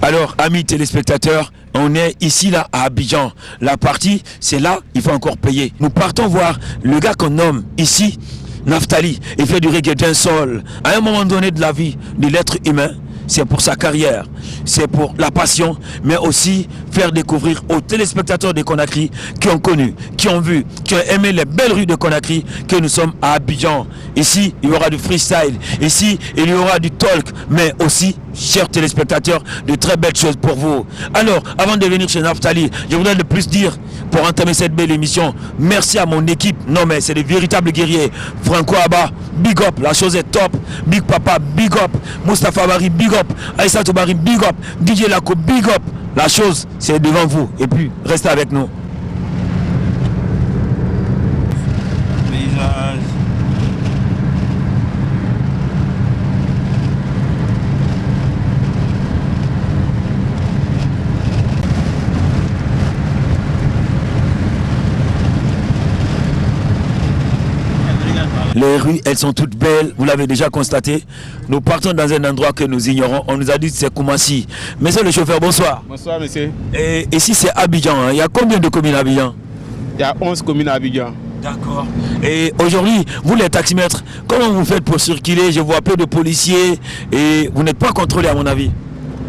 Alors, amis téléspectateurs, on est ici là à Abidjan. La partie, c'est là, il faut encore payer. Nous partons voir le gars qu'on nomme ici, Naftali. Il fait du reggae dancehall. À un moment donné de la vie de l'être humain, c'est pour sa carrière, c'est pour la passion, mais aussi faire découvrir aux téléspectateurs de Conakry qui ont connu, qui ont vu, qui ont aimé les belles rues de Conakry que nous sommes à Abidjan. Ici, il y aura du freestyle, ici, il y aura du talk, mais aussi, chers téléspectateurs, de très belles choses pour vous. Alors, avant de venir chez Naftali, je voudrais le plus dire, pour entamer cette belle émission, merci à mon équipe. Non mais c'est des véritables guerriers. Franco Abba, big up, la chose est top. Big Papa, big up. Moustapha Bari, big up. Aïssa Toubari, big up. DJ Lako, big up. La chose, c'est devant vous. Et puis, restez avec nous. Les rues, elles sont toutes belles, vous l'avez déjà constaté. Nous partons dans un endroit que nous ignorons. On nous a dit que c'est Koumassi. Monsieur le chauffeur, bonsoir. Bonsoir, monsieur. Et ici, c'est Abidjan. Hein. Il y a combien de communes à Abidjan? Il y a 11 communes à Abidjan. D'accord. Et aujourd'hui, vous les taximètres, comment vous faites pour circuler? Je vois peu de policiers et vous n'êtes pas contrôlés à mon avis.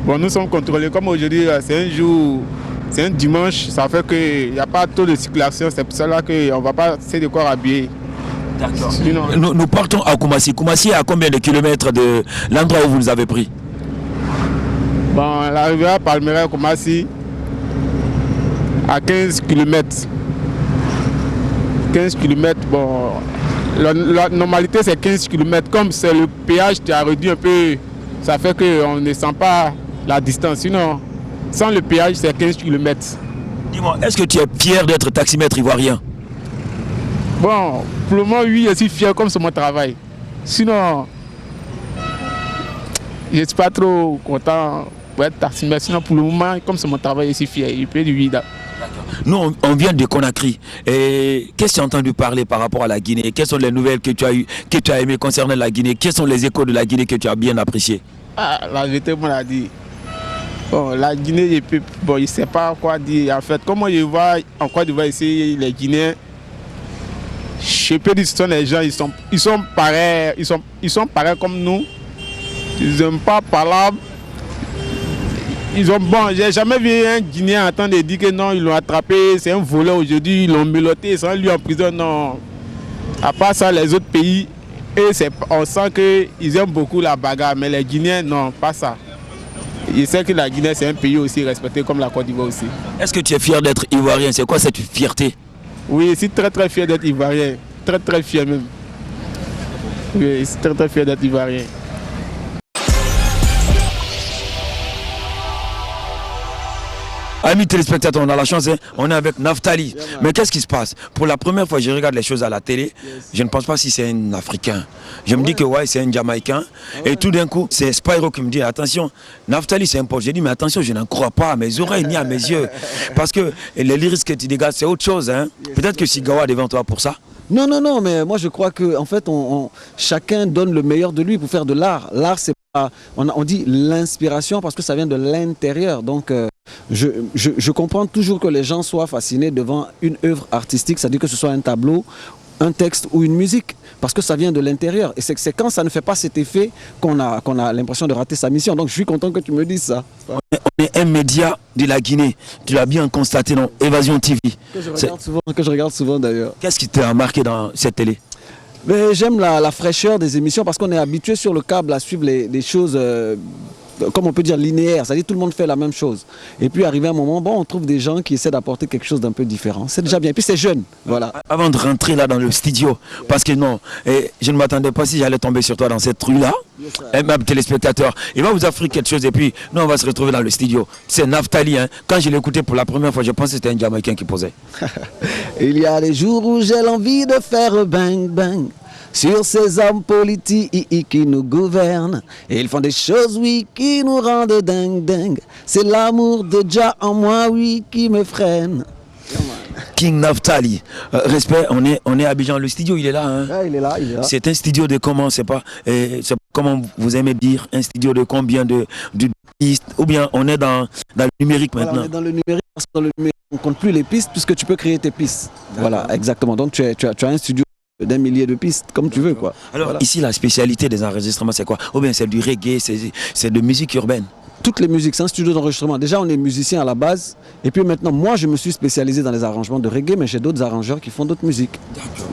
Bon, nous sommes contrôlés. Comme aujourd'hui, c'est un jour, c'est un dimanche. Ça fait qu'il n'y a pas trop de circulation. C'est pour cela qu'on ne va pas essayer de quoi habiller. D'accord. Nous partons à Koumassi. Koumassi est à combien de kilomètres de l'endroit où vous nous avez pris? Bon, l'arrivée à Palmeraie, Koumassi, à 15 km. 15 km, bon, la normalité c'est 15 km. Comme c'est le péage qui a réduit un peu, ça fait qu'on ne sent pas la distance. Sinon, sans le péage, c'est 15 km. Dis-moi, est-ce que tu es fier d'être taximètre ivoirien? Bon, pour le moment, oui, je suis fier comme c'est mon travail. Sinon, je ne suis pas trop content pour être taximètre. Sinon, pour le moment, comme c'est mon travail, je suis fier. Je peux dire oui. Nous, on vient de Conakry. Et qu'est-ce que tu as entendu parler par rapport à la Guinée? Quelles sont les nouvelles que tu as eues, que tu as aimées concernant la Guinée? Quels sont les échos de la Guinée que tu as bien appréciés? Ah, la vérité, on l'a dit. Bon, la Guinée, je ne sais pas quoi dire. En fait, comment je vois en Côte d'Ivoire ici, les Guinéens, je peux dire que ce sont les gens, ils sont pareils, ils sont pareils comme nous. Ils n'aiment pas parler. Bon, j'ai jamais vu un Guinéen entendre dire que non, ils l'ont attrapé, c'est un voleur aujourd'hui, ils l'ont mélotté, ils sont lui en prison. Non. À part ça, les autres pays, on sent qu'ils aiment beaucoup la bagarre, mais les Guinéens, non, pas ça. Je sais que la Guinée, c'est un pays aussi respecté comme la Côte d'Ivoire aussi. Est-ce que tu es fier d'être ivoirien? C'est quoi cette fierté? Oui, je suis très très fier d'être ivoirien. Très très fier même. Oui, je suis très très fier d'être ivoirien. Amis téléspectateurs, on a la chance, hein? On est avec Naftali. Yeah, mais qu'est-ce qui se passe? Pour la première fois, je regarde les choses à la télé. Je ne pense pas si c'est un Africain. Je me dis que ouais, c'est un Jamaïcain. Et tout d'un coup, c'est Spyro qui me dit attention, Naftali, c'est un pote. J'ai dit mais attention, je n'en crois pas à mes oreilles ni à mes yeux. Parce que les lyrics que tu dégages, c'est autre chose. Hein? Peut-être que Sigawa est devant toi pour ça. Non, non, non, mais moi je crois que en fait, chacun donne le meilleur de lui pour faire de l'art. L'art, c'est pas, on dit l'inspiration parce que ça vient de l'intérieur. Donc, je comprends toujours que les gens soient fascinés devant une œuvre artistique, c'est-à-dire que ce soit un tableau, un texte ou une musique, parce que ça vient de l'intérieur. Et c'est quand ça ne fait pas cet effet qu'on a l'impression de rater sa mission. Donc je suis content que tu me dises ça. On est un média de la Guinée, tu l'as bien constaté dans Évasion TV. Que je regarde souvent d'ailleurs. Qu'est-ce qui t'a marqué dans cette télé? J'aime la fraîcheur des émissions parce qu'on est habitué sur le câble à suivre les choses... comme on peut dire linéaire, c'est-à-dire tout le monde fait la même chose. Et puis arrivé un moment, bon, on trouve des gens qui essaient d'apporter quelque chose d'un peu différent. C'est déjà bien. Et puis c'est jeune, voilà. Avant de rentrer là dans le studio, parce que non, je ne m'attendais pas si j'allais tomber sur toi dans cette rue-là. Et même téléspectateur, il va vous offrir quelque chose et puis nous on va se retrouver dans le studio. C'est Naftali, hein. Quand je l'ai écouté pour la première fois, je pensais que c'était un Jamaïcain qui posait. Il y a des jours où j'ai l'envie de faire bang bang sur ces hommes politiques qui nous gouvernent. Et ils font des choses, oui, qui nous rendent dingue, dingue. C'est l'amour de Jah en moi, oui, qui me freine. King Naftali, respect, on est à Abidjan, le studio il est là. Hein. Ah, il est là. C'est un studio de comment, c'est pas comment vous aimez dire, un studio de combien de pistes, ou bien on est dans le numérique Voilà, maintenant? on est dans le numérique, parce que dans le numérique, on ne compte plus les pistes puisque tu peux créer tes pistes. Voilà, exactement. Donc tu as un studio d'un millier de pistes, comme tu veux, quoi. Alors Voilà. ici, la spécialité des enregistrements, c'est quoi? Ou bien c'est du reggae, c'est de musique urbaine? Toutes les musiques, c'est un studio d'enregistrement. Déjà, on est musicien à la base. Et puis maintenant, moi, je me suis spécialisé dans les arrangements de reggae, mais j'ai d'autres arrangeurs qui font d'autres musiques.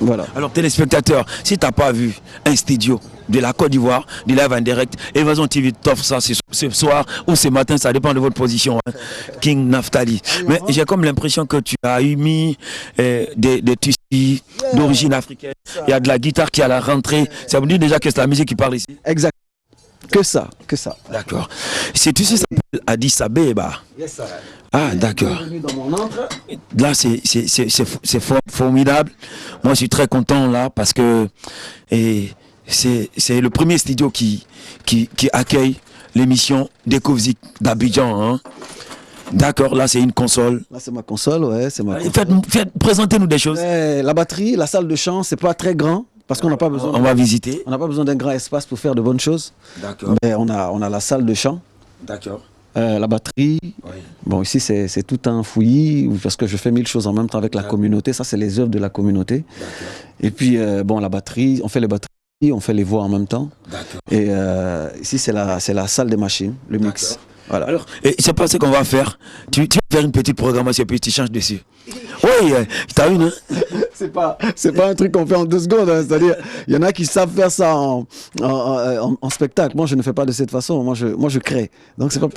Voilà. Alors téléspectateurs, si tu n'as pas vu un studio de la Côte d'Ivoire, du live en direct, Évasion TV t'offre ça ce soir ou ce matin, ça dépend de votre position, hein. King Naftali. Mais j'ai comme l'impression que tu as eu mis des tissus d'origine africaine. Il y a de la guitare qui est à la rentrée. Ça vous dit déjà que c'est la musique qui parle ici? Exact. Que ça, que ça. D'accord. C'est tu sais, ça s'appelle Addis Abeba. Ah, d'accord. Là, c'est formidable. Moi, je suis très content là parce que c'est le premier studio qui accueille l'émission Découvzik d'Abidjan. Hein. D'accord, là, c'est une console. Là, c'est ma console, ouais, c'est ma console. Présentez-nous des choses. La batterie, la salle de chant, c'est pas très grand. Parce qu'on n'a pas besoin. On va visiter. On n'a pas besoin d'un grand espace pour faire de bonnes choses. D'accord. Mais on a la salle de chant. D'accord. La batterie. Oui. Bon, ici, c'est tout un fouillis, parce que je fais 1000 choses en même temps avec la communauté. Ça, c'est les œuvres de la communauté. Et puis, bon, la batterie, on fait les batteries, on fait les voix en même temps. Et ici, c'est la salle des machines, le mix. Voilà. Alors, c'est pas ce qu'on va faire. Tu vas faire une petite programmation et puis tu changes dessus. Oui, t'as une, hein? C'est pas un truc qu'on fait en 2 secondes. Hein. C'est-à-dire, il y en a qui savent faire ça en spectacle. Moi, je ne fais pas de cette façon. Moi, je crée. Donc, c'est pas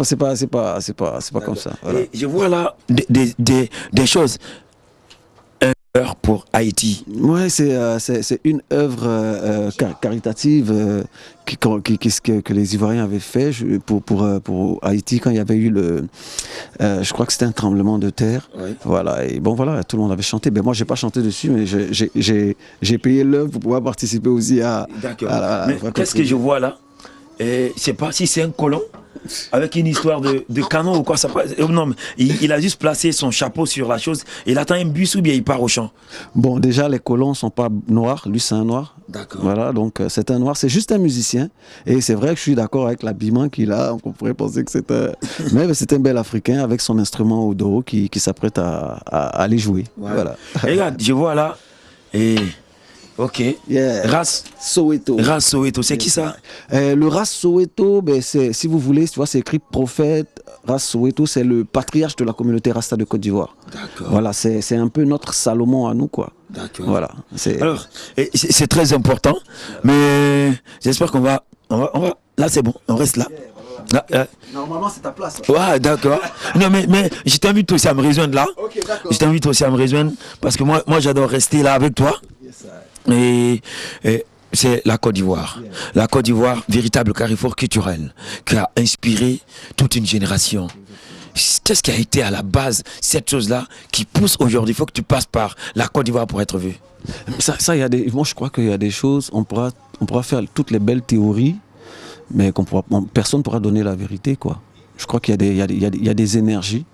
comme ça. Voilà. Et je vois là des choses. Pour Haïti. Ouais, c'est une œuvre caritative que les Ivoiriens avaient fait pour Haïti quand il y avait eu je crois que c'était un tremblement de terre. Oui. Voilà, et bon voilà, tout le monde avait chanté. Ben moi j'ai pas chanté dessus, mais j'ai payé l'œuvre pour pouvoir participer aussi à. D'accord. Mais qu'est-ce que je vois là? Je sais pas si c'est un colon avec une histoire de canon ou quoi. Ça passe. Non, mais il a juste placé son chapeau sur la chose. Il attend un bus ou bien il part au champ? Bon, déjà les colons sont pas noirs. Lui c'est un noir. D'accord. Voilà, donc c'est un noir. C'est juste un musicien. Et c'est vrai que je suis d'accord avec l'habillement qu'il a. On pourrait penser que c'est un... mais c'est un bel Africain avec son instrument au dos qui s'apprête à aller jouer. Ouais. Voilà. Et regarde, je vois là. Et... Ok. Yeah. Ras Soweto. Ras Soweto, c'est qui ça? Le Ras Soweto, ben si vous voulez, tu vois, c'est écrit prophète. Ras Soweto, c'est le patriarche de la communauté Rasta de Côte d'Ivoire. D'accord. Voilà, c'est un peu notre Salomon à nous, quoi. D'accord. Voilà. Alors, c'est très important, mais j'espère qu'on va. Là, c'est bon, on reste là. Là, normalement, c'est ta place. Ouais, d'accord. Non, mais je t'invite aussi à me rejoindre là. Okay, je t'invite aussi à me rejoindre parce que moi j'adore rester là avec toi. Yes, et c'est la Côte d'Ivoire. Yeah. La Côte d'Ivoire, véritable carrefour culturel qui a inspiré toute une génération. Qu'est-ce qui a été à la base, cette chose-là, qui pousse aujourd'hui? Il faut que tu passes par la Côte d'Ivoire pour être vu. Moi, je crois qu'il y a des choses, on pourra faire toutes les belles théories, mais personne ne pourra donner la vérité, quoi. Je crois qu'il y a des énergies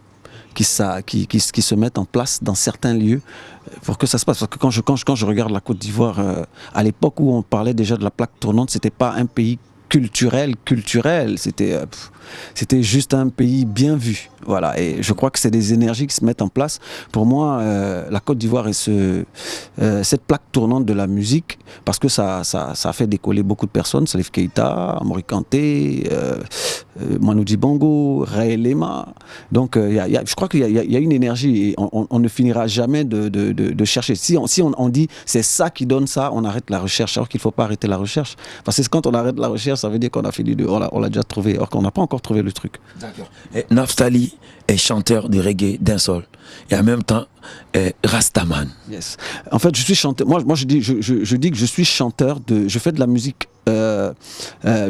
qui se mettent en place dans certains lieux pour que ça se passe. Parce que quand je regarde la Côte d'Ivoire, à l'époque où on parlait déjà de la plaque tournante, c'était pas un pays culturel, c'était juste un pays bien vu. Voilà, et je crois que c'est des énergies qui se mettent en place. Pour moi, la Côte d'Ivoire est cette plaque tournante de la musique, parce que ça a fait décoller beaucoup de personnes. Salif Keïta, Mori Kanté, Manu Dibango, Ray Lema. Donc, je crois qu'il y a une énergie et on ne finira jamais de chercher. Si on dit c'est ça qui donne ça, on arrête la recherche, alors qu'il ne faut pas arrêter la recherche. Parce que quand on arrête la recherche, ça veut dire qu'on a fini on l'a déjà trouvé, or qu'on n'a pas encore trouvé le truc. D'accord. Naftali est chanteur de reggae dancehall et en même temps Rastaman. Yes. En fait, je suis chanteur. Moi je dis que je suis chanteur je fais de la musique, je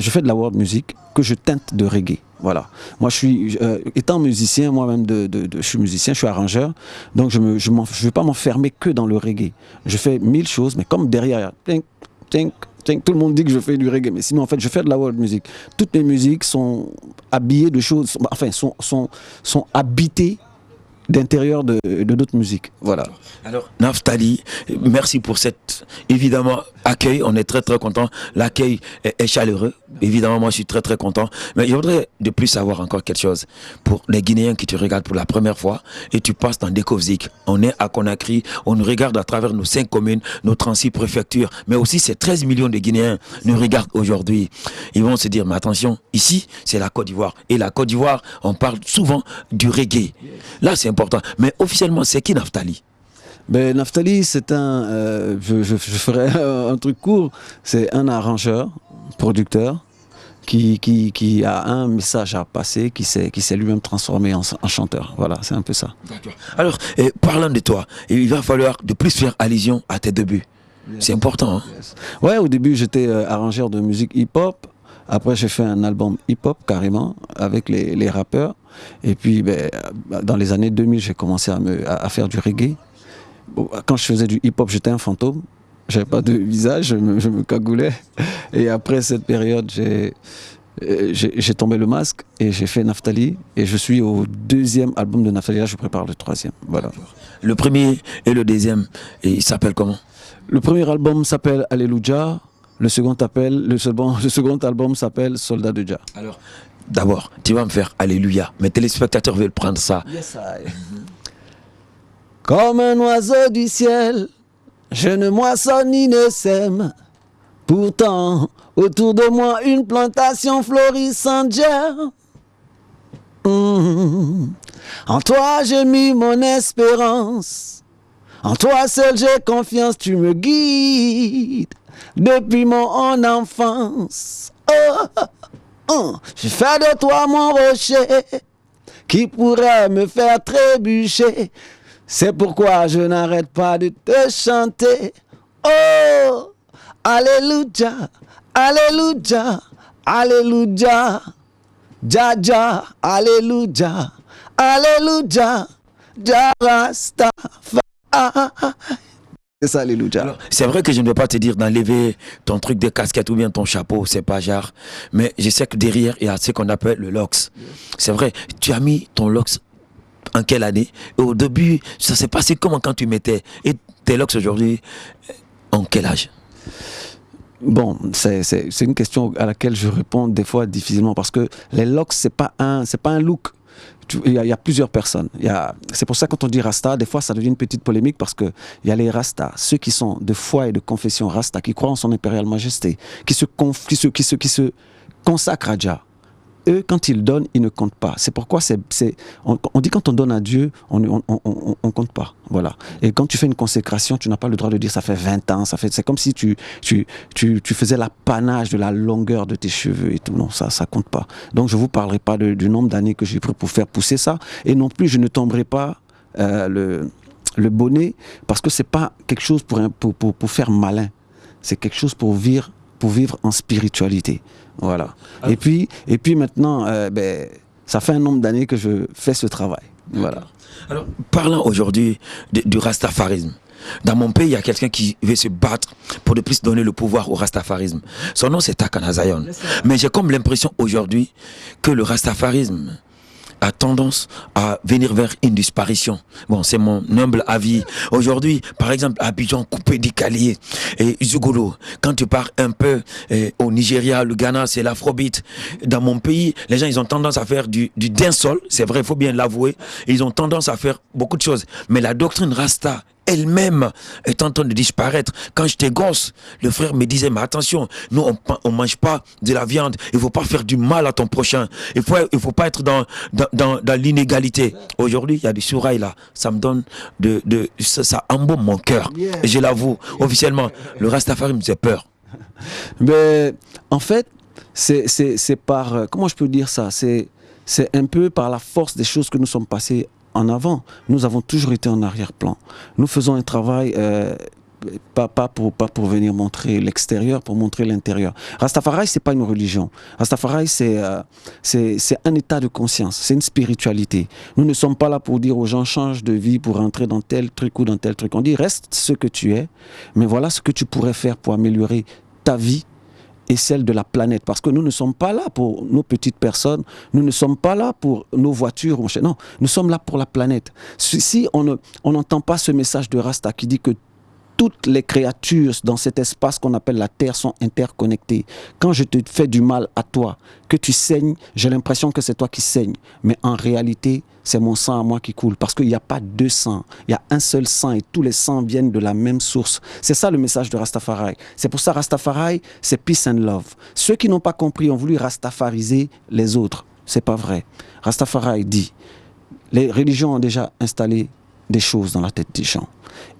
fais de la world music que je teinte de reggae. Voilà. Moi, je suis étant musicien, moi-même, je suis musicien, je suis arrangeur, donc je vais pas m'enfermer que dans le reggae. Je fais 1000 choses, mais comme derrière, tout le monde dit que je fais du reggae, mais sinon, en fait, je fais de la world music. Toutes mes musiques sont habillées de choses, enfin, sont habitées d'intérieur de d'autres musiques. Voilà. Alors, Naftali, merci pour cet, évidemment, accueil. On est très, très content. L'accueil est chaleureux. Évidemment, moi, je suis très, très content. Mais je voudrais de plus savoir encore quelque chose. Pour les Guinéens qui te regardent pour la première fois et tu passes dans Décovzik, on est à Conakry, on nous regarde à travers nos 5 communes, nos 36 préfectures, mais aussi ces 13 millions de Guinéens nous regardent aujourd'hui. Ils vont se dire, mais attention, ici, c'est la Côte d'Ivoire. Et la Côte d'Ivoire, on parle souvent du reggae. Là, c'est important. Mais officiellement, c'est qui Naftali? Ben, Naftali, c'est je ferai un truc court, c'est un arrangeur, producteur, qui a un message à passer, qui s'est lui-même transformé en chanteur. Voilà, c'est un peu ça. Alors, parlant de toi, il va falloir de plus faire allusion à tes débuts. C'est important. Hein? Ouais, au début, j'étais arrangeur de musique hip-hop. Après, j'ai fait un album hip-hop carrément avec les rappeurs. Et puis, ben, dans les années 2000, j'ai commencé à faire du reggae. Bon, quand je faisais du hip-hop, j'étais un fantôme. J'avais pas de visage, je me cagoulais. Et après cette période, j'ai tombé le masque et j'ai fait Naftali. Et je suis au 2e album de Naftali. Là, je prépare le 3e. Voilà. Le premier et le 2e, et il s'appelle comment? Le premier album s'appelle Alléluia. Le second album s'appelle Soldat de Jah. Alors, d'abord, tu vas me faire Alléluia. Mes téléspectateurs veulent prendre ça. Yes, Comme un oiseau du ciel, je ne moissonne ni ne sème. Pourtant, autour de moi, une plantation florissante gère. En toi, j'ai mis mon espérance. En toi seul, j'ai confiance, tu me guides. Depuis mon enfance. J'ai fait de toi mon rocher qui pourrait me faire trébucher. C'est pourquoi je n'arrête pas de te chanter. Oh, Alléluia, Alléluia, Alléluia, Jah Jah, Alléluia, Alléluia, Jah Rastafari. C'est ça, Alléluia. C'est vrai que je ne vais pas te dire d'enlever ton truc de casquette ou bien ton chapeau, c'est pas genre. Mais je sais que derrière, il y a ce qu'on appelle le LOX. C'est vrai, tu as mis ton LOX en quelle année? Et au début, ça s'est passé comment quand tu mettais? Et tes LOX aujourd'hui, en quel âge? Bon, c'est une question à laquelle je réponds des fois difficilement parce que les LOX, c'est pas un look. Il y a plusieurs personnes. C'est pour ça que quand on dit Rasta, des fois ça devient une petite polémique parce qu'il y a les Rasta, ceux qui sont de foi et de confession Rasta, qui croient en son impériale majesté, qui se consacrent à Jah. Eux, quand ils donnent, ils ne comptent pas. C'est pourquoi on dit quand on donne à Dieu, on ne compte pas. Voilà. Et quand tu fais une consécration, tu n'as pas le droit de dire ça fait 20 ans. C'est comme si tu faisais l'apanage de la longueur de tes cheveux et tout. Non, ça ne compte pas. Donc je ne vous parlerai pas du nombre d'années que j'ai pris pour faire pousser ça. Et non plus, je ne tomberai pas le bonnet parce que ce n'est pas quelque chose pour faire malin. C'est quelque chose pour vivre en spiritualité. Voilà. Et puis maintenant, ça fait un nombre d'années que je fais ce travail. Voilà. Alors, parlant aujourd'hui du rastafarisme, dans mon pays, il y a quelqu'un qui veut se battre pour de plus donner le pouvoir au rastafarisme. Son nom, c'est Takana Zion. Mais j'ai comme l'impression aujourd'hui que le rastafarisme a tendance à venir vers une disparition. Bon, c'est mon humble avis. Aujourd'hui, par exemple, Abidjan, coupé d'Icalier et Zugolo. Quand tu pars un peu au Nigeria, le Ghana, c'est l'afrobeat. Dans mon pays, les gens, ils ont tendance à faire du dancehall. C'est vrai, il faut bien l'avouer. Ils ont tendance à faire beaucoup de choses. Mais la doctrine Rasta elle-même est en train de disparaître. Quand j'étais gosse, le frère me disait, mais attention, nous on mange pas de la viande, il faut pas faire du mal à ton prochain, il faut pas être dans l'inégalité. Aujourd'hui, il y a du sourail là, ça me donne ça embaume mon cœur. Et je l'avoue, officiellement, le Rastafari me fait peur. Mais en fait, c'est par, comment je peux dire ça, c'est un peu par la force des choses que nous sommes passés en avant. Nous avons toujours été en arrière-plan. Nous faisons un travail pas pour venir montrer l'extérieur, pour montrer l'intérieur. Rastafari, c'est pas une religion. Rastafari, c'est un état de conscience, c'est une spiritualité. Nous ne sommes pas là pour dire aux gens change de vie pour entrer dans tel truc ou dans tel truc. On dit reste ce que tu es, mais voilà ce que tu pourrais faire pour améliorer ta vie et celle de la planète. Parce que nous ne sommes pas là pour nos petites personnes, nous ne sommes pas là pour nos voitures. Non, nous sommes là pour la planète. Si on n'entend pas ce message de Rasta qui dit que toutes les créatures dans cet espace qu'on appelle la Terre sont interconnectées. Quand je te fais du mal à toi, que tu saignes, j'ai l'impression que c'est toi qui saignes. Mais en réalité, c'est mon sang à moi qui coule. Parce qu'il n'y a pas deux sangs. Il y a un seul sang et tous les sangs viennent de la même source. C'est ça le message de Rastafari. C'est pour ça Rastafari, c'est peace and love. Ceux qui n'ont pas compris ont voulu rastafariser les autres. C'est pas vrai. Rastafari dit, les religions ont déjà installé des choses dans la tête des gens.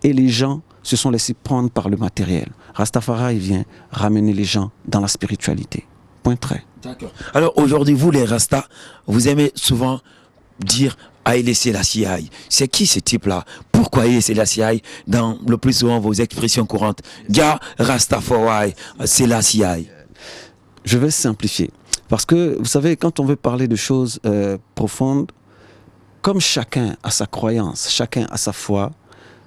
Et les gens se sont laissés prendre par le matériel. Rastafari vient ramener les gens dans la spiritualité. Point trait. D'accord. Alors aujourd'hui, vous les Rastas, vous aimez souvent dire Haïlé Sélassie. C'est qui ce type-là? Pourquoi Haïlé Sélassie dans le plus souvent vos expressions courantes? Ga Rastafari Sélassie. Je vais simplifier. Parce que, vous savez, quand on veut parler de choses profondes, comme chacun a sa croyance, chacun a sa foi,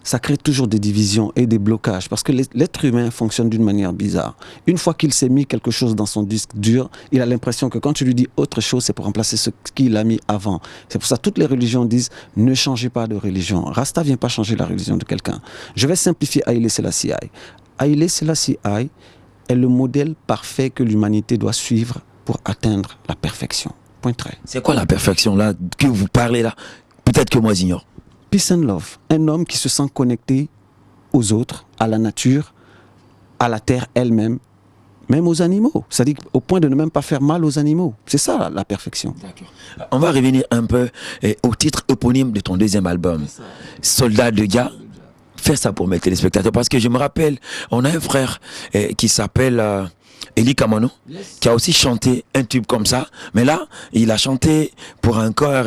ça crée toujours des divisions et des blocages. Parce que l'être humain fonctionne d'une manière bizarre. Une fois qu'il s'est mis quelque chose dans son disque dur, il a l'impression que quand tu lui dis autre chose, c'est pour remplacer ce qu'il a mis avant. C'est pour ça que toutes les religions disent « ne changez pas de religion ». Rasta ne vient pas changer la religion de quelqu'un. Je vais simplifier Haïlé Sélassie. Haïlé Sélassie est le modèle parfait que l'humanité doit suivre pour atteindre la perfection. Point trait. C'est quoi la perfection là que vous parlez là? Peut-être que moi j'ignore. Peace and love. Un homme qui se sent connecté aux autres, à la nature, à la terre elle-même, même aux animaux. C'est-à-dire au point de ne même pas faire mal aux animaux. C'est ça la perfection. D'accord. On va revenir un peu au titre éponyme de ton deuxième album, Soldat de Jah. Fais ça pour mes téléspectateurs parce que je me rappelle, on a un frère qui s'appelle Eli Kamano, qui a aussi chanté un tube comme ça, mais là, il a chanté pour encore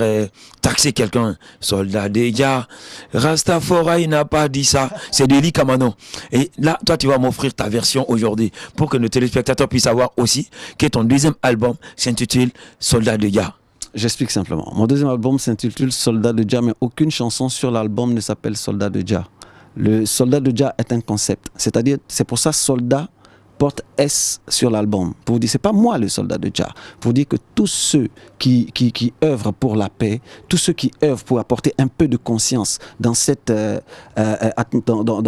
taxer quelqu'un. Soldat de Jah, Rastafari n'a pas dit ça, c'est de Eli Kamano. Et là, toi, tu vas m'offrir ta version aujourd'hui pour que nos téléspectateurs puissent savoir aussi que ton deuxième album s'intitule Soldat de Jah. J'explique simplement. Mon deuxième album s'intitule Soldat de Jah, mais aucune chanson sur l'album ne s'appelle Soldat de Jah. Le Soldat de Jah est un concept, c'est-à-dire, c'est pour ça Soldat porte S sur l'album, pour dire, c'est pas moi le soldat de Jah, pour dire que tous ceux qui œuvrent pour la paix, tous ceux qui œuvrent pour apporter un peu de conscience dans,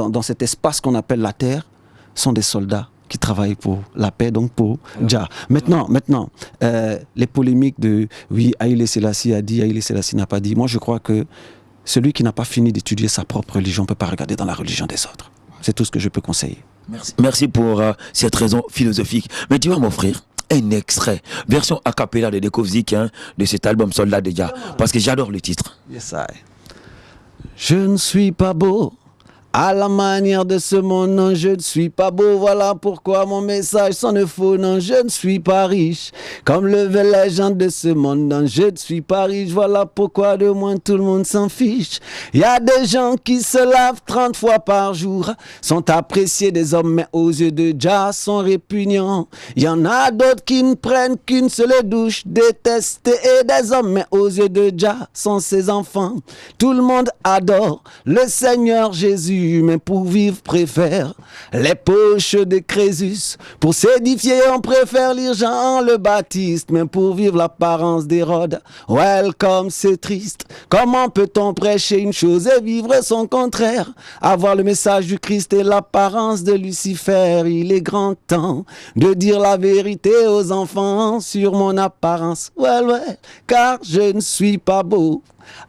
dans cet espace qu'on appelle la Terre, sont des soldats qui travaillent pour la paix, donc pour Jah. Maintenant, les polémiques de oui, Haïlé Sélassie a dit, Haïlé Sélassie n'a pas dit, moi je crois que celui qui n'a pas fini d'étudier sa propre religion ne peut pas regarder dans la religion des autres. C'est tout ce que je peux conseiller. Merci pour cette raison philosophique. Mais tu vas m'offrir un extrait, version a cappella de Dekovzik, de cet album Soldat de Jah, parce que j'adore le titre. Yes, I. Je ne suis pas beau à la manière de ce monde, non, je ne suis pas beau, voilà pourquoi mon message sonne faux, non, je ne suis pas riche, comme le veulent les gens de ce monde, non, je ne suis pas riche, voilà pourquoi de moi tout le monde s'en fiche. Il y a des gens qui se lavent 30 fois par jour, sont appréciés des hommes, mais aux yeux de Jah sont répugnants. Il y en a d'autres qui ne prennent qu'une seule douche, détestés et des hommes, mais aux yeux de Jah sont ses enfants. Tout le monde adore le Seigneur Jésus, mais pour vivre préfère les poches de Crésus. Pour s'édifier on préfère lire Jean le Baptiste, mais pour vivre l'apparence d'Hérode, welcome c'est triste. Comment peut-on prêcher une chose et vivre son contraire? Avoir le message du Christ et l'apparence de Lucifer. Il est grand temps de dire la vérité aux enfants sur mon apparence. Ouais, car je ne suis pas beau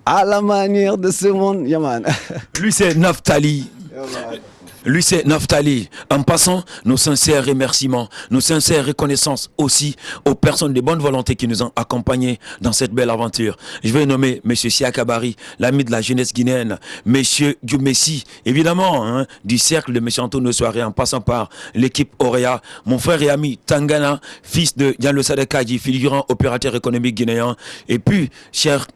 à la manière de ce monde. Yeah, man. Lui, c'est Naftali. Lui, c'est Naftali. En passant, nos sincères remerciements, nos sincères reconnaissances aussi aux personnes de bonne volonté qui nous ont accompagnés dans cette belle aventure. Je vais nommer M. Siakabari, l'ami de la jeunesse guinéenne, M. Djoumessi, évidemment, du cercle de M. Antonio Soiré, en passant par l'équipe Auréa, mon frère et ami Tangana, fils de Diallo Sadekadji, figurant opérateur économique guinéen, et puis, cher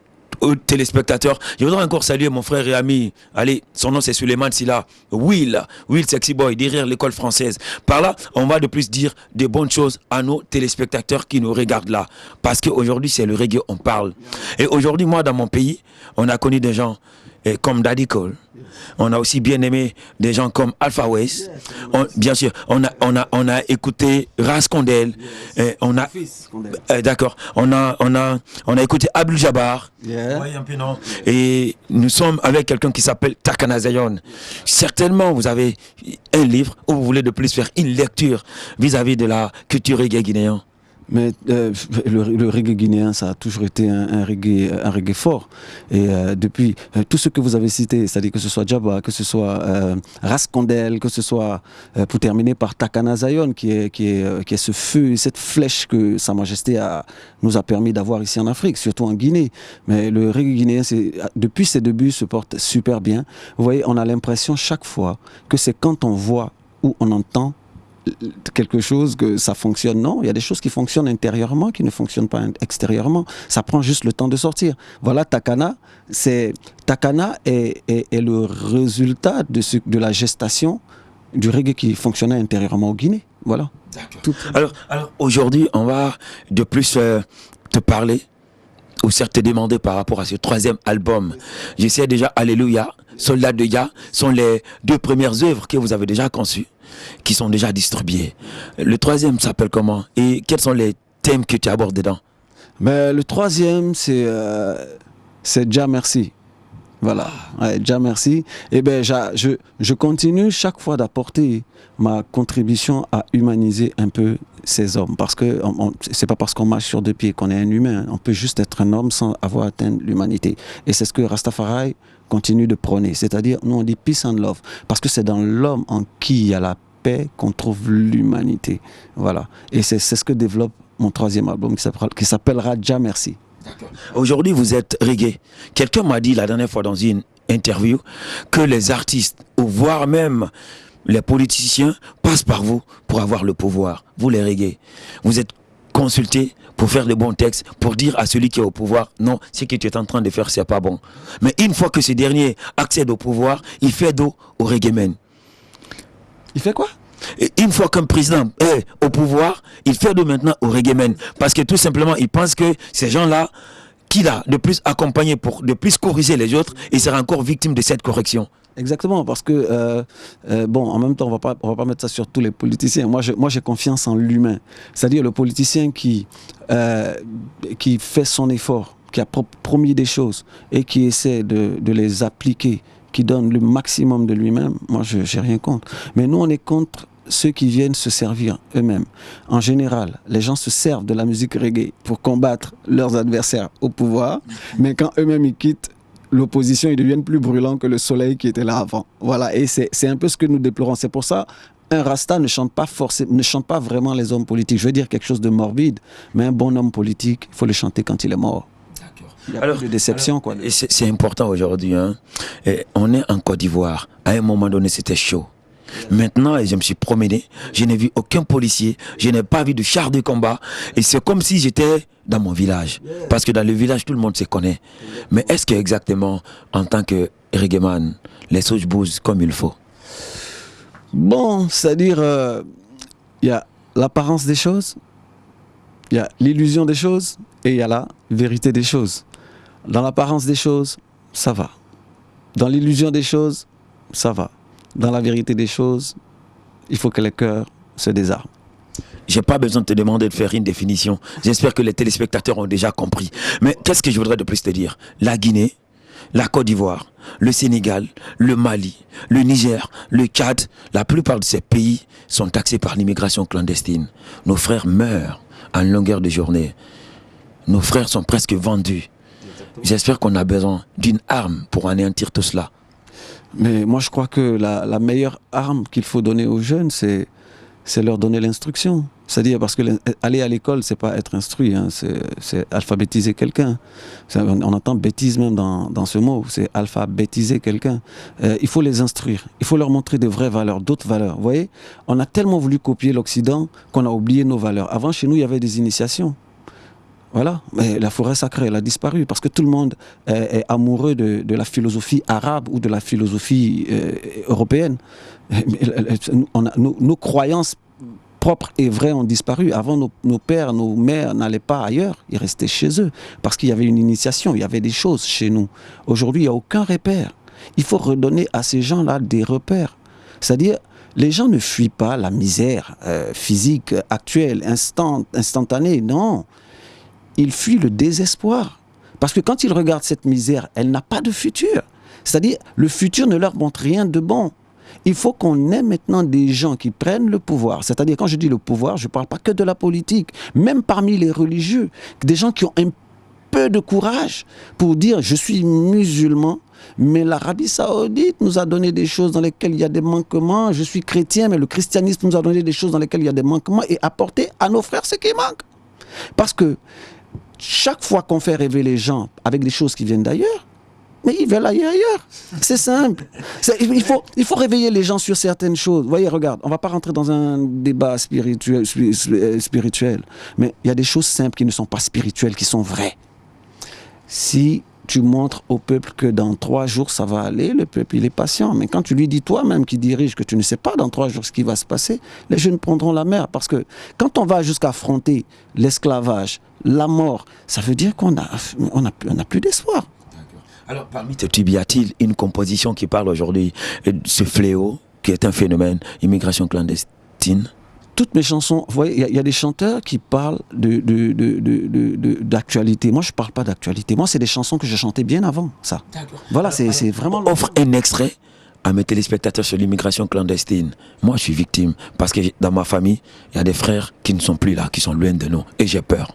aux téléspectateurs, je voudrais encore saluer mon frère et ami, allez, son nom c'est Suleiman Silla, Will Sexy Boy, derrière l'école française. Par là, on va de plus dire des bonnes choses à nos téléspectateurs qui nous regardent là, parce qu'aujourd'hui c'est le reggae, on parle. Et aujourd'hui, moi dans mon pays, on a connu des gens comme Daddy Cole. On a aussi bien aimé des gens comme Alpha Ways. Bien sûr, on a écouté Raskondel. On a, d'accord. On a écouté Abdul Jabbar. Yeah. Ouais, un peu, non. Et nous sommes avec quelqu'un qui s'appelle Takana Zion. Certainement, vous avez un livre où vous voulez de plus faire une lecture vis-à-vis de la culture reggae guinéenne. Mais le reggae guinéen, ça a toujours été un reggae fort. Et depuis, tout ce que vous avez cité, c'est-à-dire que ce soit Djaba, que ce soit Raskondel, que ce soit, pour terminer par Takana Zion, qui est ce feu, cette flèche que Sa Majesté nous a permis d'avoir ici en Afrique, surtout en Guinée. Mais le reggae guinéen, depuis ses débuts, se porte super bien. Vous voyez, on a l'impression chaque fois que c'est quand on voit ou on entend quelque chose que ça fonctionne. Non, il y a des choses qui fonctionnent intérieurement qui ne fonctionnent pas extérieurement. Ça prend juste le temps de sortir. Voilà, Takana est le résultat de la gestation du reggae qui fonctionnait intérieurement au Guinée. Voilà. Alors aujourd'hui, on va de plus te parler ou certes te demander par rapport à ce troisième album. Je sais déjà, Alléluia, Soldat de Ya sont les deux premières œuvres que vous avez déjà conçues, qui sont déjà distribuées. Le troisième s'appelle comment? Et quels sont les thèmes que tu abordes dedans? Mais le troisième, c'est Jah Merci. Voilà, ouais, Jah Merci. Et bien, je continue chaque fois d'apporter ma contribution à humaniser un peu ces hommes. Parce que c'est pas parce qu'on marche sur deux pieds qu'on est un humain. On peut juste être un homme sans avoir atteint l'humanité. Et c'est ce que Rastafari continue de prôner. C'est-à-dire, nous on dit peace and love. Parce que c'est dans l'homme en qui il y a la paix qu'on trouve l'humanité. Voilà. Et c'est ce que développe mon troisième album qui s'appellera Jah Merci. Aujourd'hui, vous êtes reggae. Quelqu'un m'a dit la dernière fois dans une interview que les artistes, ou voire même les politiciens, passent par vous pour avoir le pouvoir. Vous, les reggae, vous êtes consultés pour faire de bons textes, pour dire à celui qui est au pouvoir, non, ce que tu es en train de faire, c'est pas bon. Mais une fois que ce dernier accède au pouvoir, il fait dos au reggae man. Il fait quoi? Et une fois qu'un président est au pouvoir, il fait de maintenant au reggae man. Parce que tout simplement, il pense que ces gens-là, qu'il a de plus accompagné pour de plus corriger les autres, il sera encore victime de cette correction. Exactement, parce que, bon, en même temps, on va pas mettre ça sur tous les politiciens. Moi, j'ai confiance en l'humain. C'est-à-dire le politicien qui fait son effort, qui a promis des choses et qui essaie de les appliquer, qui donne le maximum de lui-même, moi, je n'ai rien contre. Mais nous, on est contre ceux qui viennent se servir eux-mêmes. En général, les gens se servent de la musique reggae pour combattre leurs adversaires au pouvoir, mais quand eux-mêmes ils quittent l'opposition, ils deviennent plus brûlants que le soleil qui était là avant. Voilà, et c'est un peu ce que nous déplorons. C'est pour ça un Rasta ne chante pas vraiment les hommes politiques. Je veux dire quelque chose de morbide, mais un bon homme politique, il faut le chanter quand il est mort. Il y a plus de déception, quoi. C'est important aujourd'hui. Hein. On est en Côte d'Ivoire. À un moment donné, c'était chaud. Maintenant, je me suis promené, je n'ai vu aucun policier, je n'ai pas vu de char de combat, et c'est comme si j'étais dans mon village, parce que dans le village, tout le monde se connaît. Mais est-ce que exactement, en tant que reggaeman, les choses bougent comme il faut? Bon, c'est-à-dire, il y a l'apparence des choses, il y a l'illusion des choses, et il y a la vérité des choses. Dans l'apparence des choses, ça va. Dans l'illusion des choses, ça va. Dans la vérité des choses, il faut que les cœurs se désarment. J'ai pas besoin de te demander de faire une définition. J'espère que les téléspectateurs ont déjà compris. Mais qu'est-ce que je voudrais de plus te dire? La Guinée, la Côte d'Ivoire, le Sénégal, le Mali, le Niger, le Tchad, la plupart de ces pays sont taxés par l'immigration clandestine. Nos frères meurent en longueur de journée. Nos frères sont presque vendus. J'espère qu'on a besoin d'une arme pour anéantir tout cela. Mais moi, je crois que la meilleure arme qu'il faut donner aux jeunes, c'est leur donner l'instruction. C'est-à-dire, parce que aller à l'école, c'est pas être instruit, hein, c'est alphabétiser quelqu'un. On entend bêtise même dans ce mot, c'est alphabétiser quelqu'un. Il faut les instruire, il faut leur montrer de vraies valeurs, d'autres valeurs. Vous voyez, on a tellement voulu copier l'Occident qu'on a oublié nos valeurs. Avant, chez nous, il y avait des initiations. Voilà, mais la forêt sacrée, elle a disparu parce que tout le monde est amoureux de la philosophie arabe ou de la philosophie européenne. Nos croyances propres et vrais ont disparu. Avant, nos pères, nos mères n'allaient pas ailleurs, ils restaient chez eux parce qu'il y avait une initiation, il y avait des choses chez nous. Aujourd'hui, il n'y a aucun repère. Il faut redonner à ces gens-là des repères. C'est-à-dire, les gens ne fuient pas la misère physique actuelle, instantanée, non. Ils fuient le désespoir. Parce que quand ils regardent cette misère, elle n'a pas de futur. C'est-à-dire, le futur ne leur montre rien de bon. Il faut qu'on ait maintenant des gens qui prennent le pouvoir. C'est-à-dire, quand je dis le pouvoir, je ne parle pas que de la politique. Même parmi les religieux, des gens qui ont un peu de courage pour dire « je suis musulman ». Mais l'Arabie Saoudite nous a donné des choses dans lesquelles il y a des manquements. Je suis chrétien, mais le christianisme nous a donné des choses dans lesquelles il y a des manquements et apporté à nos frères ce qui manque. Parce que chaque fois qu'on fait rêver les gens avec des choses qui viennent d'ailleurs, mais ils veulent aller ailleurs. C'est simple. Il faut réveiller les gens sur certaines choses. Vous voyez, regarde, on ne va pas rentrer dans un débat spirituel, mais il y a des choses simples qui ne sont pas spirituelles, qui sont vraies. Si tu montres au peuple que dans 3 jours ça va aller, le peuple il est patient. Mais quand tu lui dis toi-même qui dirige que tu ne sais pas dans 3 jours ce qui va se passer, les jeunes prendront la mer. Parce que quand on va jusqu'à affronter l'esclavage, la mort, ça veut dire qu'on a plus d'espoir. Alors parmi tes tubes, y a-t-il une composition qui parle aujourd'hui de ce fléau qui est un phénomène, immigration clandestine? Toutes mes chansons, vous voyez, il y a des chanteurs qui parlent d'actualité. Moi, je ne parle pas d'actualité. Moi, c'est des chansons que je chantais bien avant, ça. Voilà, c'est vraiment... Offre un extrait à mes téléspectateurs sur l'immigration clandestine. Moi, je suis victime parce que dans ma famille, il y a des frères qui ne sont plus là, qui sont loin de nous. Et j'ai peur.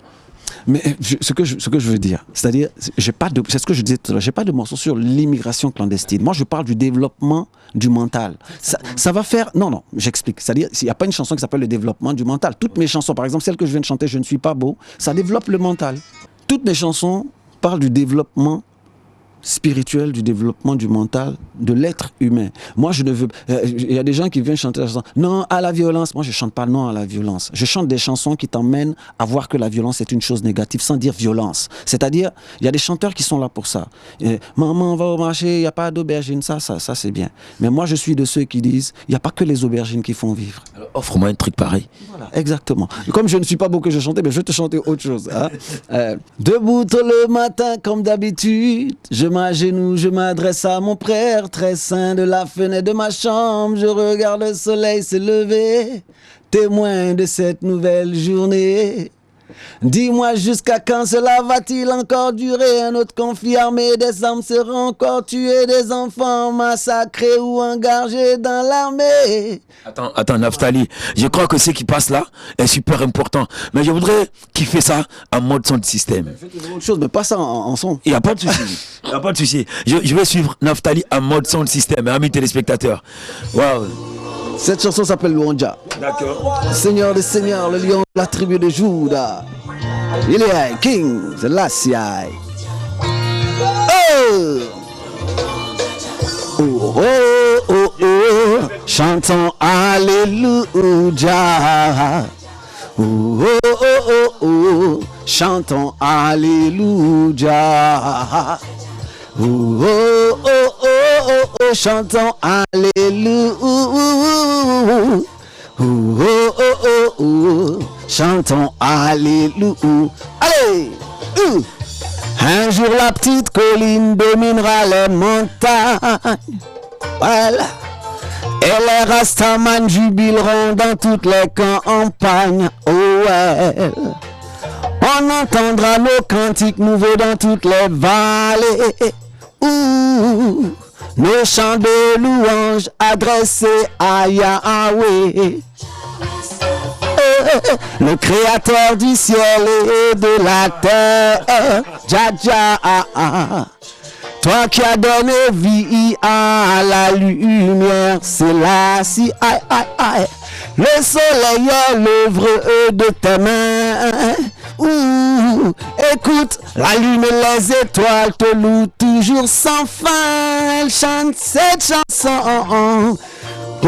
Mais ce que je veux dire, c'est-à-dire, c'est ce que je disais tout à l'heure, j'ai pas de morceau sur l'immigration clandestine. Moi, je parle du développement du mental. Ça va faire... Non, j'explique. C'est-à-dire, il n'y a pas une chanson qui s'appelle le développement du mental. Toutes mes chansons, par exemple, celle que je viens de chanter, Je ne suis pas beau, ça développe le mental. Toutes mes chansons parlent du développement spirituel, du développement du mental, de l'être humain. Moi, je ne veux... Il y a des gens qui viennent chanter la chanson « Non à la violence ». Moi, je ne chante pas « Non à la violence ». Je chante des chansons qui t'emmènent à voir que la violence est une chose négative, sans dire violence. C'est-à-dire, il y a des chanteurs qui sont là pour ça. Maman va au marché, il n'y a pas d'aubergine, ça c'est bien. Mais moi, je suis de ceux qui disent « Il n'y a pas que les aubergines qui font vivre ». Alors, offre-moi un truc pareil. Voilà, exactement. Et comme je ne suis pas beau que je chantais, mais je vais te chanter autre chose. Hein. Debout tôt le matin, comme d'habitude, je m'agenouille, je m'adresse à mon frère, très saint de la fenêtre de ma chambre, je regarde le soleil se lever, témoin de cette nouvelle journée. Dis-moi jusqu'à quand cela va-t-il encore durer? Un autre conflit armé, des armes seront encore tuées, des enfants massacrés ou engagés dans l'armée. Attends, Naftali, je crois que ce qui passe là est super important. Mais je voudrais qu'il fait ça en mode son de système. Autre chose, mais pas ça en son. Il n'y a pas de souci. Il n'y a pas de souci. Je vais suivre Naftali en mode son de système, amis téléspectateurs. Waouh. Cette chanson s'appelle Louanja. D'accord. Seigneur des seigneurs, le lion de la tribu de Juda. Il est King, c'est Lassiai. Oh! Oh, oh, oh, oh. Chantons Alléluia. Oh, oh, oh, oh, oh. Chantons Alléluia. Oh, oh, oh, oh, oh, oh. Chantons Alléluia. Oh, oh, oh, oh, oh. Chantons Alléluia. Allez! Un jour la petite colline dominera les montagnes. Voilà. Et les Rastaman jubileront dans toutes les campagnes. Oh ouais. On entendra nos cantiques nouveaux dans toutes les vallées. Ouh. Nos chants de louanges adressés à Yahweh. Le créateur du ciel et de la terre, Jaja, toi qui as donné vie à la lumière, c'est là si aïe aïe aïe. Le soleil est l'œuvre de tes mains. Ouh, écoute, la lune et les étoiles te louent toujours sans fin. Elle chante cette chanson. Oh,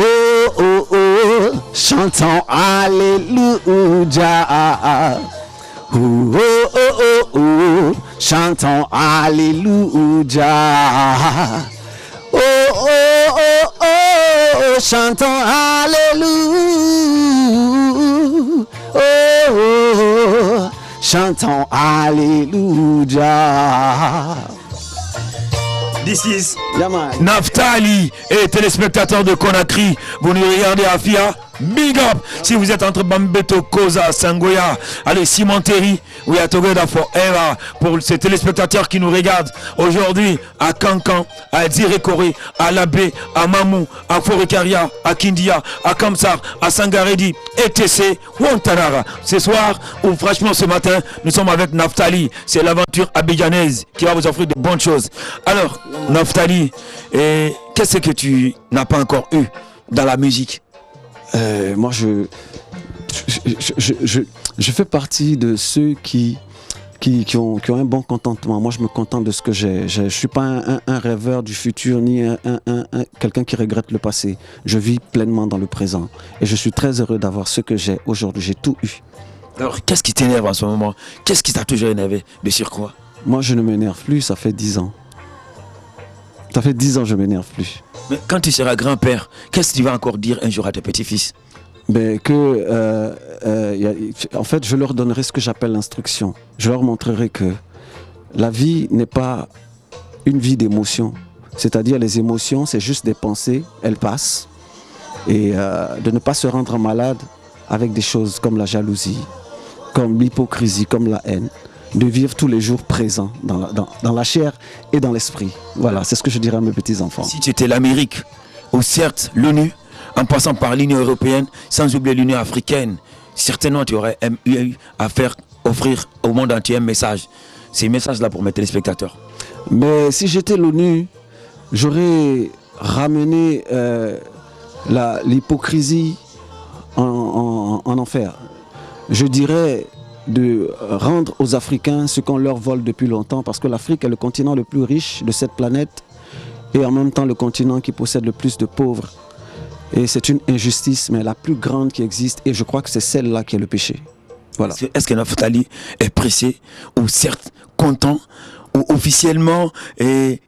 oh, oh, chantons Alléluia. Oh, oh, oh, oh, oh, chantons Alléluia. Oh, oh, oh, oh, chantons Alléluia. oh, oh, chantons Alléluia. This is Yeah, man. Naftali et téléspectateurs de Conakry. Vous nous regardez à FIA. Big up. Si vous êtes entre Bambeto, Koza, Sangoya, allez, Simon Terry, we are together forever. Pour ces téléspectateurs qui nous regardent aujourd'hui à Kankan, à Dzirekore, à Labé, à Mamou, à Forekaria, à Kindia, à Kamsar, à Sangaredi, ETC, Wantanara. Ce soir, ou franchement ce matin, nous sommes avec Naftali. C'est l'aventure abidjanaise qui va vous offrir de bonnes choses. Alors, Naftali, qu'est-ce que tu n'as pas encore eu dans la musique? Moi, je fais partie de ceux qui ont un bon contentement. Moi, je me contente de ce que j'ai. Je ne suis pas un rêveur du futur, ni quelqu'un qui regrette le passé. Je vis pleinement dans le présent. Et je suis très heureux d'avoir ce que j'ai aujourd'hui. J'ai tout eu. Alors, qu'est-ce qui t'énerve en ce moment? Qu'est-ce qui t'a toujours énervé de surcroît? Moi, je ne m'énerve plus, ça fait 10 ans. Ça fait 10 ans que je ne m'énerve plus. Mais quand tu seras grand-père, qu'est-ce que tu vas encore dire un jour à tes petits-fils? En fait, je leur donnerai ce que j'appelle l'instruction. Je leur montrerai que la vie n'est pas une vie d'émotions. C'est-à-dire les émotions, c'est juste des pensées, elles passent. Et de ne pas se rendre malade avec des choses comme la jalousie, comme l'hypocrisie, comme la haine. De vivre tous les jours présent dans la chair et dans l'esprit. Voilà, c'est ce que je dirais à mes petits-enfants. Si tu étais l'Amérique, ou certes l'ONU, en passant par l'Union européenne, sans oublier l'Union africaine, certainement tu aurais eu à faire offrir au monde entier un message. C'est un message là pour mes téléspectateurs. Mais si j'étais l'ONU, j'aurais ramené l'hypocrisie en enfer. Je dirais de rendre aux Africains ce qu'on leur vole depuis longtemps, parce que l'Afrique est le continent le plus riche de cette planète et en même temps le continent qui possède le plus de pauvres. Et c'est une injustice, mais la plus grande qui existe, et je crois que c'est celle-là qui est le péché. Voilà. Est-ce que Naftali est pressé, ou certes content, ou officiellement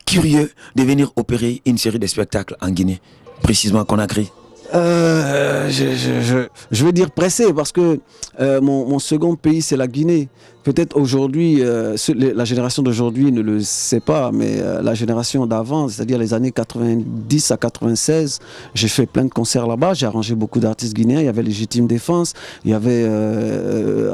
curieux de venir opérer une série de spectacles en Guinée, précisément à Conakry? Je veux dire pressé parce que mon second pays c'est la Guinée. Peut-être aujourd'hui, la génération d'aujourd'hui ne le sait pas, mais la génération d'avant, c'est-à-dire les années 90 à 96, j'ai fait plein de concerts là-bas, j'ai arrangé beaucoup d'artistes guinéens, il y avait Légitime Défense, il y avait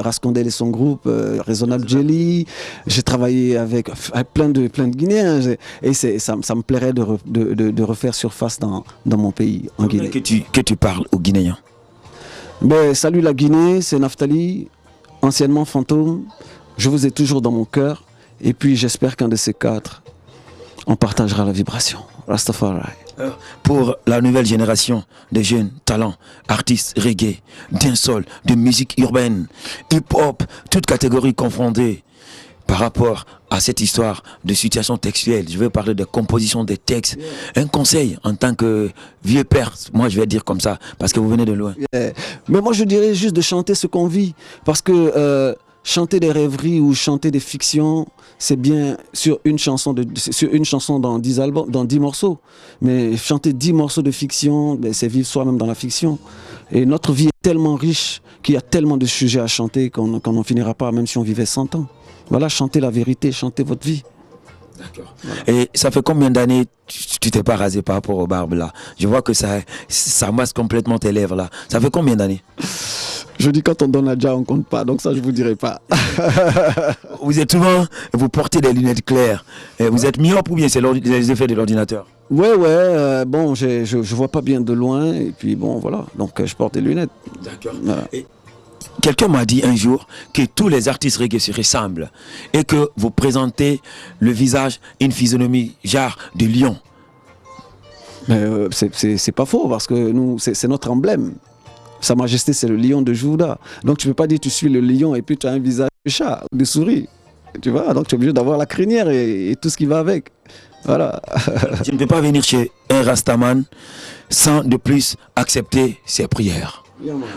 Rascondel et son groupe, Raisonnable Jelly, j'ai travaillé avec plein de Guinéens, et ça me plairait de refaire surface dans mon pays, en Guinée. Que tu parles aux Guinéens? Mais salut la Guinée, c'est Naftali, anciennement Fantôme. Je vous ai toujours dans mon cœur. Et puis j'espère qu'un de ces quatre, on partagera la vibration. Rastafari. Pour la nouvelle génération de jeunes talents, artistes reggae, dancehall, de musique urbaine, hip-hop, toutes catégories confondées, par rapport à cette histoire de situation textuelle, je vais parler de composition des textes. Un conseil en tant que vieux père, moi je vais dire comme ça, parce que vous venez de loin. Mais moi je dirais juste de chanter ce qu'on vit, parce que chanter des rêveries ou chanter des fictions, c'est bien sur une chanson dans 10 albums, dans 10 morceaux. Mais chanter 10 morceaux de fiction, c'est vivre soi-même dans la fiction. Et notre vie est tellement riche qu'il y a tellement de sujets à chanter qu'on n'en finira pas, même si on vivait 100 ans. Voilà, chantez la vérité, chantez votre vie. D'accord. Voilà. Et ça fait combien d'années tu t'es pas rasé par rapport aux barbes là? Je vois que ça masse complètement tes lèvres là. Ça fait combien d'années? Je dis quand on donne à Dja, on compte pas, donc ça je vous dirai pas. Vous êtes souvent, vous portez des lunettes claires. Vous êtes myope ou bien c'est les effets de l'ordinateur? Ouais, bon, je vois pas bien de loin et puis bon voilà, donc je porte des lunettes. D'accord. Voilà. Quelqu'un m'a dit un jour que tous les artistes reggae se ressemblent et que vous présentez le visage, une physionomie genre de lion. Mais c'est pas faux parce que nous, c'est notre emblème. Sa Majesté, c'est le lion de Juda. Donc tu ne peux pas dire que tu suis le lion et puis tu as un visage de chat, de souris. Tu vois, donc tu es obligé d'avoir la crinière et tout ce qui va avec. Voilà. Tu ne peux pas venir chez un Rastaman sans de plus accepter ses prières.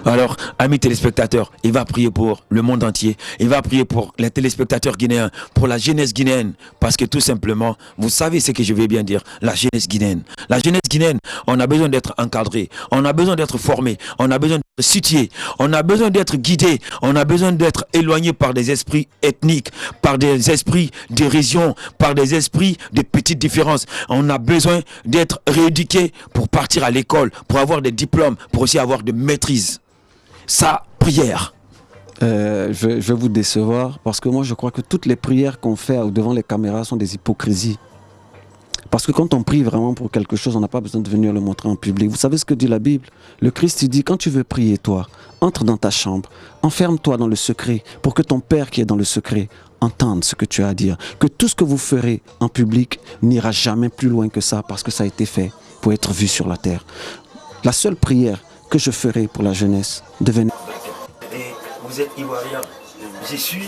Alors, amis téléspectateurs, il va prier pour le monde entier. Il va prier pour les téléspectateurs guinéens, pour la jeunesse guinéenne. Parce que tout simplement, vous savez ce que je vais bien dire, la jeunesse guinéenne. La jeunesse guinéenne, on a besoin d'être encadré, on a besoin d'être formé, on a besoin d'être situé, on a besoin d'être guidé, on a besoin d'être éloigné par des esprits ethniques, par des esprits de région, par des esprits de petites différences. On a besoin d'être rééduqué pour partir à l'école, pour avoir des diplômes, pour aussi avoir de maîtrise. Sa prière. Je vais vous décevoir parce que moi je crois que toutes les prières qu'on fait devant les caméras sont des hypocrisies. Parce que quand on prie vraiment pour quelque chose, on n'a pas besoin de venir le montrer en public. Vous savez ce que dit la Bible? Le Christ il dit, quand tu veux prier toi, entre dans ta chambre, enferme-toi dans le secret pour que ton Père qui est dans le secret entende ce que tu as à dire. Que tout ce que vous ferez en public n'ira jamais plus loin que ça parce que ça a été fait pour être vu sur la terre. La seule prière que je ferai pour la jeunesse, devenez... Et vous êtes ivoirien. Je suis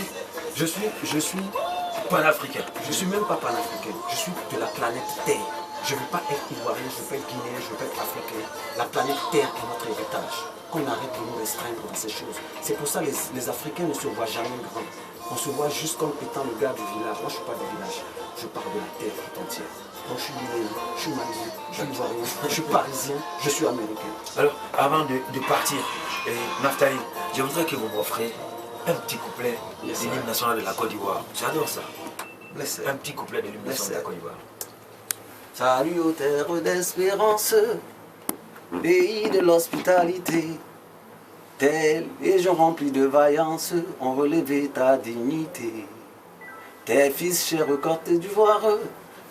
panafricain. Je suis même pas panafricain, je suis de la planète Terre. Je ne veux pas être ivoirien, je veux pas être guinéen, je veux pas être africain. La planète Terre est notre héritage. Qu'on arrête de nous restreindre dans ces choses. C'est pour ça que les Africains ne se voient jamais grands. On se voit juste comme étant le gars du village. Moi je ne suis pas du village, je parle de la terre tout entière. Donc je suis guinéen, je suis malien, je suis ivoirien, je suis parisien, je suis américain. Alors, avant de partir, Naftali, je voudrais que vous m'offrez un petit couplet de l'hymne national de la Côte d'Ivoire. J'adore ça. Un petit couplet de l'hymne national de la Côte d'Ivoire. Salut aux terres d'espérance, pays de l'hospitalité. Telle légion remplie de vaillance ont relevé ta dignité. Tes fils chers Côte d'Ivoire,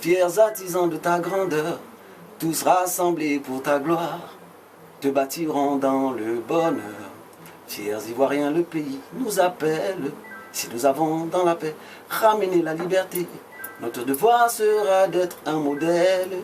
fiers artisans de ta grandeur, tous rassemblés pour ta gloire, te bâtiront dans le bonheur. Fiers Ivoiriens, le pays nous appelle, si nous avons dans la paix ramené la liberté, notre devoir sera d'être un modèle.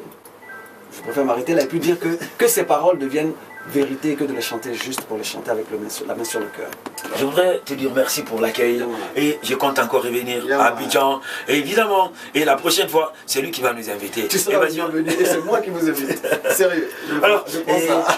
Je préfère m'arrêter là et puis dire que ces paroles deviennent vérité que de les chanter juste pour les chanter avec la main sur le cœur. Je voudrais te dire merci pour l'accueil et je compte encore revenir à Abidjan. Et évidemment, et la prochaine fois, c'est lui qui va nous inviter. Tu seras bienvenu et c'est moi qui vous invite. Sérieux. Alors,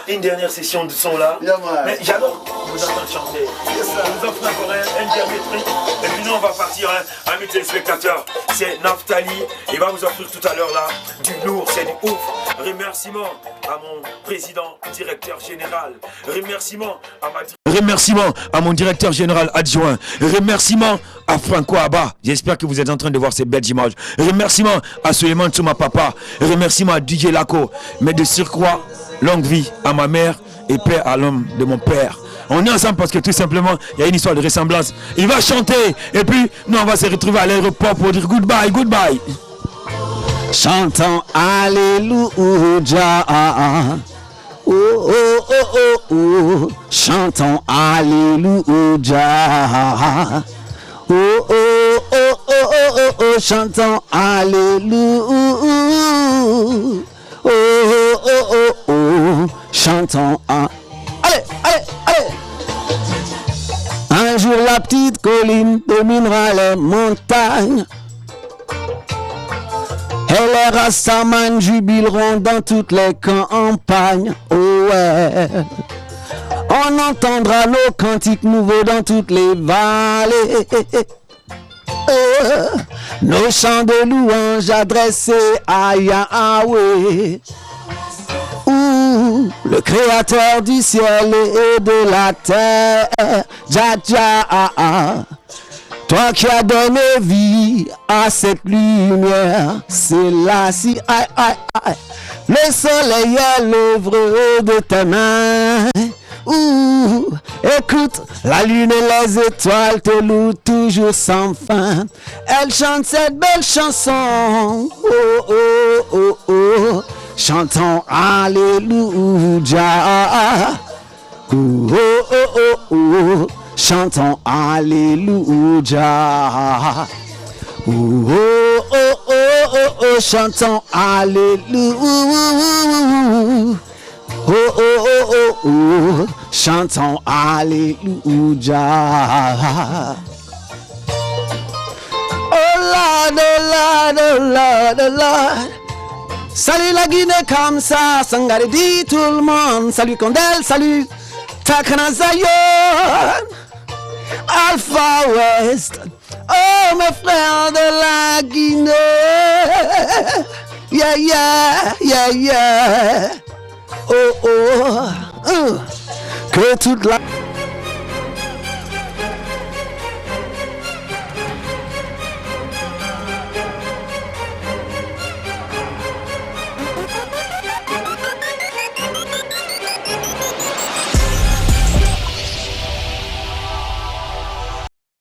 une dernière session de son là. Mais j'adore vous entendre chanter. On nous offre encore un dernier truc. Et puis nous, on va partir, amis téléspectateurs. C'est Naftali. Il va vous offrir tout à l'heure là du lourd, c'est du ouf. Remerciements à mon président, directeur général. Remerciements à mon directeur général adjoint. Remerciements à Franco Abba. J'espère que vous êtes en train de voir ces belles images. Remerciements à Suleiman Souma Papa. Remerciements à DJ Laco. Mais de surcroît, longue vie à ma mère et paix à l'homme de mon père. On est ensemble parce que tout simplement, il y a une histoire de ressemblance. Il va chanter et puis nous on va se retrouver à l'aéroport pour dire goodbye, goodbye. Chantons Alléluia. Oh, oh, oh, oh, oh. Chantons Alléluia. Oh, oh, oh, oh, oh, oh, oh. Chantons Alléluia. Oh, oh, oh, oh, oh. Chantons Allez, allez, allez. Un jour la petite colline dominera les montagnes. Et les Rastaman jubileront dans toutes les campagnes. Oh ouais. On entendra nos cantiques nouveaux dans toutes les vallées. Nos chants de louange adressés à Yahweh. Le créateur du ciel et de la terre. Jah Jah. Toi qui as donné vie à cette lumière, c'est là si aïe aïe aïe. Le soleil est l'œuvre de tes mains. Écoute, la lune et les étoiles te louent toujours sans fin. Elle chante cette belle chanson. Oh oh oh oh. Chantons Alléluia. Oh oh oh oh. Chantons Alléluia. Oh, oh, oh, oh, oh, oh. Chantons Alléluia. Oh, oh, oh, oh, oh. Chantons Alléluia. Oh Lord, oh Lord, oh Lord, oh Lord. Salut la Guinée comme ça, Sangaré dit tout le monde. Salut Condel, salut Takana Zion, Alpha West, oh mes frères de la Guinée, yeah, yeah, yeah, yeah, oh, oh, que toute la...